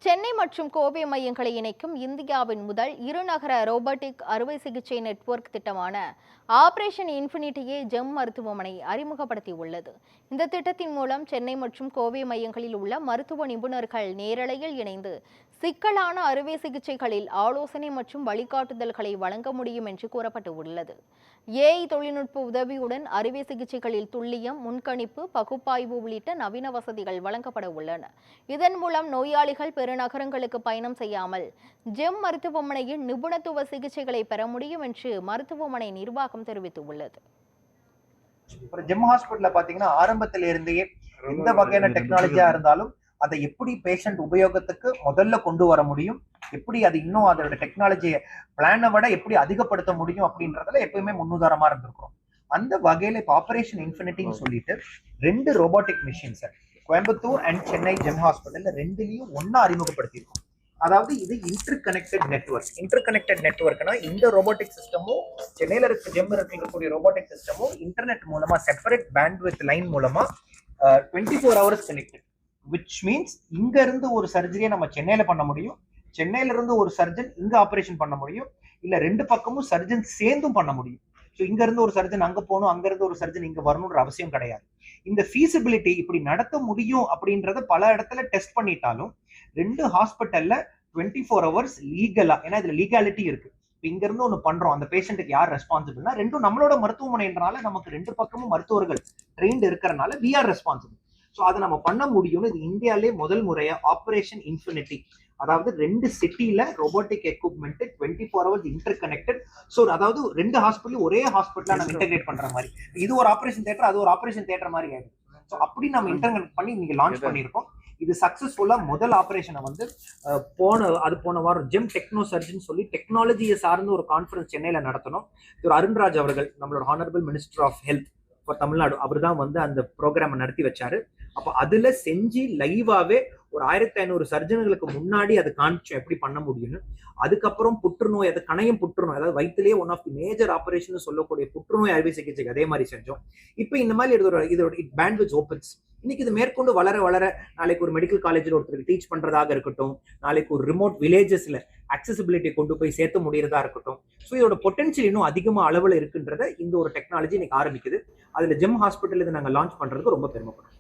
சென்னை மற்றும் கோவை மையங்களை இணைக்கும் இந்தியாவின் முதல் இருநகர ரோபோட்டிக் அறுவை சிகிச்சை நெட்வொர்க் திட்டமான ஆபரேஷன் இன்ஃபினிட்டியை ஜெம் மருத்துவமனை அறிமுகப்படுத்தியுள்ளது. இந்த திட்டத்தின் மூலம் சென்னை மற்றும் கோவை மையங்களில் உள்ள மருத்துவ நிபுணர்கள் நேரலையில் இணைந்து சிக்கலான அறுவை சிகிச்சைகளில் ஆலோசனை மற்றும் வழிகாட்டுதல்களை வழங்க முடியும் என்று கூறப்பட்டுள்ளது. ஏஐ தொழில்நுட்ப உதவியுடன் அறுவை சிகிச்சைகளில் துல்லியம், முன்கணிப்பு, பகுப்பாய்வு உள்ளிட்ட நவீன வசதிகள் வழங்கப்பட உள்ளன. இதன் மூலம் நோயாளிகள் பெருநகரங்களுக்கு பயணம் செய்யாமல் ஜெம் மருத்துவமனையின் நிபுணத்துவ சிகிச்சைகளை பெற முடியும் என்று மருத்துவமனை நிர்வாகம் தெரிவித்துள்ளது. ஜெம் ஹாஸ்பிட்டல்ல பாத்தீங்கன்னா ஆரம்பத்தில இருந்தே எந்த வகையான டெக்னாலஜியா இருந்தாலும் அதை எப்படி பேஷண்ட் உபயோகத்துக்கு முதல்ல கொண்டு வர முடியும், எப்படி அது இன்னும் அதோட டெக்னாலஜியை பிளானை விட எப்படி அதிகப்படுத்த முடியும் அப்படின்றதுல எப்பயுமே முன்னுதாரணமா இருந்திருக்கிறோம். அந்த வகையில இப்ப ஆபரேஷன் இன்ஃபினிட்டின்னு சொல்லிட்டு 2 robotic machines Coimbatore and Chennai GeM ஹாஸ்பிட்டல்ல 2லயும் ஒன்னா அறிமுகப்படுத்தியிருக்கோம். அதாவது இது இன்டர் கனெக்டட் நெட்வொர்க்னா இந்த ரோபோட்டிக் சிஸ்டமும் சென்னையில இருக்க ஜெம் இருக்கக்கூடிய ரோபோட்டிக் சிஸ்டமும் இன்டர்நெட் மூலமா செப்பரேட் பேண்ட்வித் லைன் மூலமா 24 hours கனெக்டட். விச் மீன்ஸ் இங்க இருந்து ஒரு சர்ஜரியை நம்ம சென்னையில பண்ண முடியும், சென்னையில இருந்து ஒரு சர்ஜன் இங்க ஆபரேஷன் பண்ண முடியும், இல்ல 2 பக்கமும் சர்ஜன் சேர்ந்தும் பண்ண முடியும். ஸோ இங்க இருந்து ஒரு சர்ஜன் அங்க போகணும், அங்க இருந்து ஒரு சர்ஜன் இங்க வரணும்ன்ற அவசியம் கிடையாது. இந்த ஃபீசிபிலிட்டி இப்படி நடத்த முடியும் அப்படின்றத பல இடத்துல டெஸ்ட் பண்ணிட்டாலும் 2 ஹாஸ்பிட்டல்ல 24 hours லீகலா, ஏன்னா இதுல லீகாலிட்டி இருக்கு. இங்க இருந்து ஒண்ணு பண்றோம், அந்த பேஷண்ட்டுக்கு யார் ரெஸ்பான்சிபிள்னா ரெண்டும் நம்மளோட மருத்துவமனைன்றனால நமக்கு 2 பக்கமும் மருத்துவர்கள் ட்ரெயின்ட் இருக்கிறனால வி ஆர் ரெஸ்பான்சிபிள். ஸோ அதை நம்ம பண்ண முடியும்னு இது இந்தியாலே முதல் முறையா ஆபரேஷன் இன்ஃபினிட்டி, அதாவது 2 சிட்டில robotic equipment 24 hours inter connected. So அதாவது 2 ஹாஸ்பிட்டல் ஒரே ஹாஸ்பிட்டலா நம்ம இன்டெகிரேட் பண்ற மாதிரி, இது ஒரு ஆபரேஷன் தியேட்டர், அது ஒரு ஆபரேஷன் தியேட்டர் மாதிரி ஆயிடும். ஸோ அப்படி நம்ம இன்டர்கனெக்ட் பண்ணி நீங்க லான்ச் பண்ணியிருக்கோம். இது சக்சஸ்ஃபுல்லா முதல் ஆபரேஷனை வந்து போன வாரம் ஜெம் டெக்னோ சர்ஜன் சொல்லி டெக்னாலஜியை சார்ந்த ஒரு கான்ஃபரன்ஸ் சென்னையில நடத்தணும். திரு அருண்ராஜ் அவர்கள், நம்மளோட honourable minister of health for Tamil Nadu, அவர் தான் வந்து அந்த ப்ரோக்ராமை நடத்தி வச்சாரு. அப்போ அதுல செஞ்சு லைவாவே ஒரு 1500 சர்ஜன்களுக்கு முன்னாடி அதை காமிச்சோம் எப்படி பண்ண முடியும்னு. அதுக்கப்புறம் புற்றுநோய், அது கணையம் புற்றுநோய், அதாவது வயிற்றுலேயே one of the major operation சொல்லக்கூடிய புற்றுநோய் அறுவை சிகிச்சைக்கு அதே மாதிரி செஞ்சோம். இப்போ இந்த மாதிரி இதோட பேண்ட்விட்த் ஓப்பன்ஸ். இன்னைக்கு இது மேற்கொண்டு வளர வளர நாளைக்கு ஒரு மெடிக்கல் காலேஜில் ஒருத்தருக்கு டீச் பண்றதாக இருக்கட்டும், நாளைக்கு ஒரு ரிமோட் வில்லேஜஸ்ல அக்சசிபிலிட்டி கொண்டு போய் சேர்த்து முடியறதா இருக்கட்டும். ஸோ இதோட பொட்டன்ஷியல் இன்னும் அதிகமா அளவில் இருக்குன்றத இந்த ஒரு டெக்னாலஜி இன்னைக்கு ஆரம்பிக்குது. அதுல ஜெம் ஹாஸ்பிட்டல் இதை நாங்கள் லான்ச் பண்றதுக்கு ரொம்ப பெருமைப்படுறோம்.